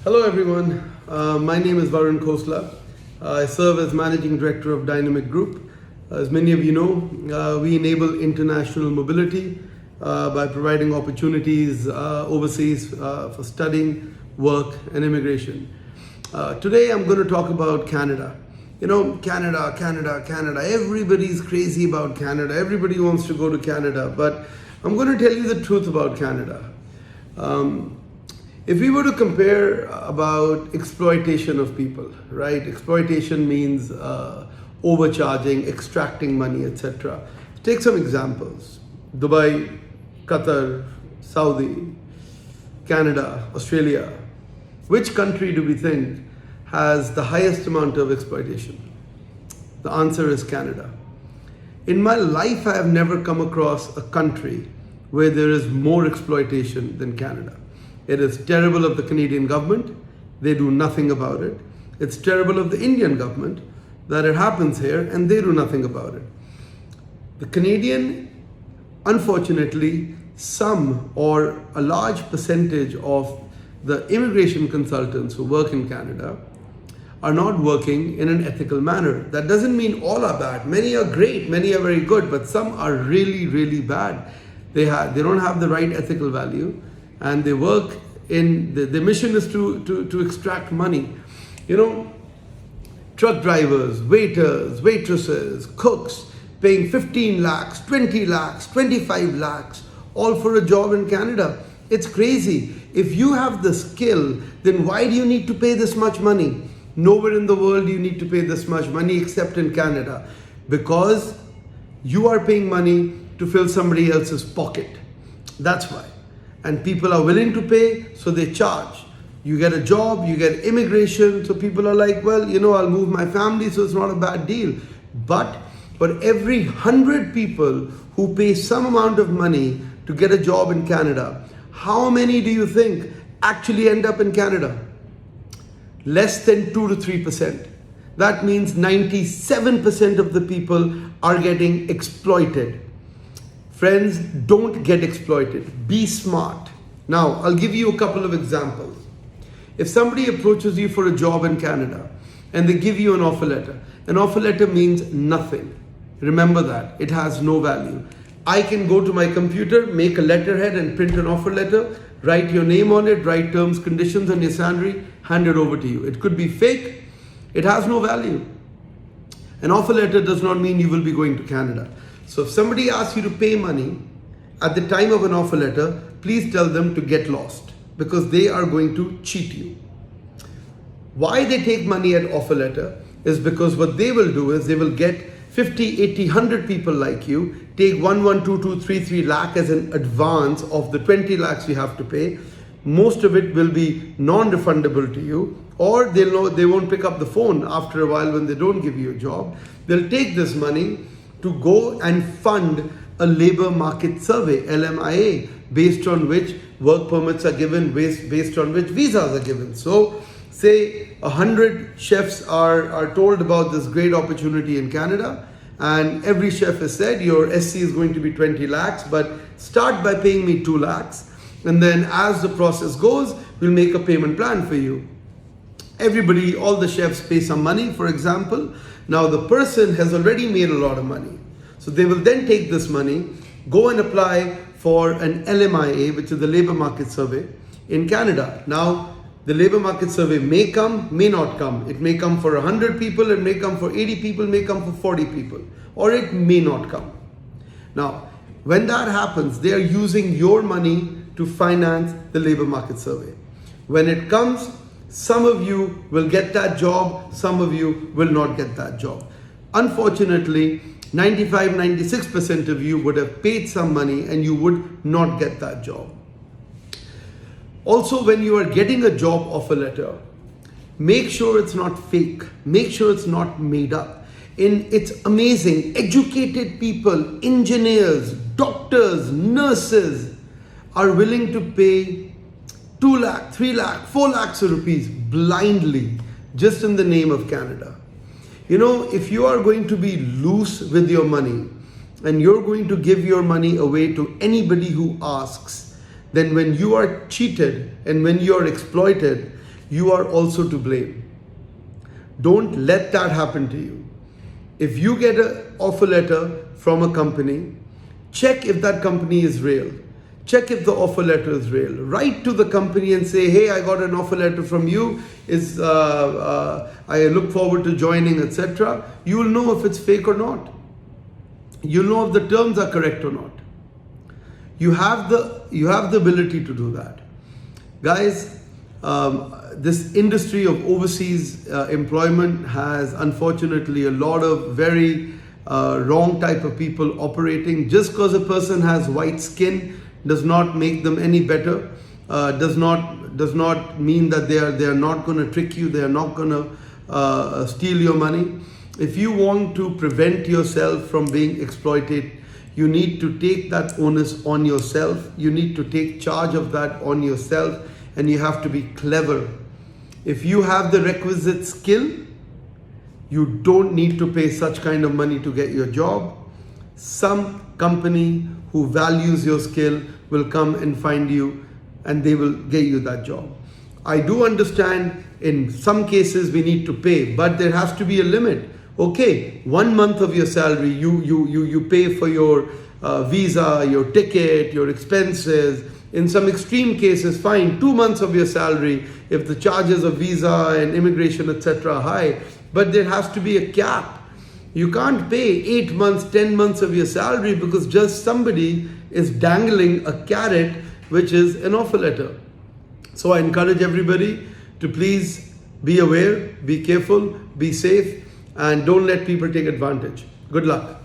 Hello everyone, my name is Varun Khosla. I serve as Managing Director of Dynamic Group. As many of you know, we enable international mobility by providing opportunities overseas for studying, work and immigration. Today I'm going to talk about Canada. You know, Canada. Everybody's crazy about Canada. Everybody wants to go to Canada, but I'm going to tell you the truth about Canada. If we were to compare about exploitation of people, right? Exploitation means overcharging, extracting money, etc. Take some examples. Dubai, Qatar, Saudi, Canada, Australia. Which country do we think has the highest amount of exploitation? The answer is Canada. In my life, I have never come across a country where there is more exploitation than Canada. It is terrible of the Canadian government. They do nothing about it. It's terrible of the Indian government that it happens here and they do nothing about it. The Canadian, unfortunately, some or a large percentage of the immigration consultants who work in Canada are not working in an ethical manner. That doesn't mean all are bad. Many are great, many are very good, but some are really, really bad. They don't have the right ethical value. And they work in, the mission is to extract money. You know, truck drivers, waiters, waitresses, cooks, paying 15 lakhs, 20 lakhs, 25 lakhs, all for a job in Canada. It's crazy. If you have the skill, then why do you need to pay this much money? Nowhere in the world do you need to pay this much money except in Canada. Because you are paying money to fill somebody else's pocket. That's why. And people are willing to pay, so they charge. You get a job, you get immigration, so people are like, well, you know, I'll move my family, so it's not a bad deal. But for every 100 people who pay some amount of money to get a job in Canada, how many do you think actually end up in Canada? Less than 2 to 3%. That means 97% of the people are getting exploited. Friends, don't get exploited. Be smart. Now, I'll give you a couple of examples. If somebody approaches you for a job in Canada and they give you an offer letter means nothing. Remember that. It has no value. I can go to my computer, make a letterhead and print an offer letter, write your name on it, write terms, conditions and your salary, hand it over to you. It could be fake. It has no value. An offer letter does not mean you will be going to Canada. So if somebody asks you to pay money at the time of an offer letter, please tell them to get lost because they are going to cheat you. Why they take money at offer letter is because what they will do is they will get 50, 80, 100 people like you, take 1, 2, 2, 3 lakh as an advance of the 20 lakhs you have to pay. Most of it will be non-refundable to you, or they'll know they won't pick up the phone after a while when they don't give you a job. They'll take this money to go and fund a labor market survey, LMIA, based on which work permits are given, based on which visas are given. So say 100 chefs are told about this great opportunity in Canada, and every chef has said your SC is going to be 20 lakhs, but start by paying me 2 lakhs. And then as the process goes, we'll make a payment plan for you. Everybody, all the chefs pay some money, for example. Now the person has already made a lot of money. So they will then take this money, go and apply for an LMIA, which is the Labor Market Survey in Canada. Now, the Labor Market Survey may come, may not come. It may come for 100 people, it may come for 80 people, may come for 40 people, or it may not come. Now, when that happens, they are using your money to finance the Labor Market Survey. When it comes, some of you will get that job, some of you will not get that job. Unfortunately, 95-96% of you would have paid some money and you would not get that job. Also, when you are getting a job offer letter, make sure it's not fake. Make sure it's not made up. It's amazing. Educated people, engineers, doctors, nurses are willing to pay 2 lakh, 3 lakh, 4 lakhs of rupees blindly just in the name of Canada. You know, if you are going to be loose with your money and you're going to give your money away to anybody who asks, then when you are cheated and when you are exploited, you are also to blame. Don't let that happen to you. If you get an offer letter from a company, check if that company is real. Check if the offer letter is real. Write to the company and say, hey, I got an offer letter from you. I look forward to joining, etc. You will know if it's fake or not. You'll know if the terms are correct or not. You have the ability to do that. Guys, this industry of overseas employment has unfortunately a lot of very wrong type of people operating. Just because a person has white skin does not make them any better. Does not mean that they are not going to trick you. They are not going to steal your money. If you want to prevent yourself from being exploited, you need to take that onus on yourself. You need to take charge of that on yourself, and you have to be clever. If you have the requisite skill, you don't need to pay such kind of money to get your job. Some company who values your skill will come and find you, and they will get you that job. I do understand in some cases we need to pay, but there has to be a limit. Okay, 1 month of your salary, you pay for your visa, your ticket, your expenses. In some extreme cases, fine, 2 months of your salary if the charges of visa and immigration, etc. are high. But there has to be a cap. You can't pay 8 months, 10 months of your salary because just somebody is dangling a carrot, which is an offer letter. So I encourage everybody to please be aware, be careful, be safe, and don't let people take advantage. Good luck.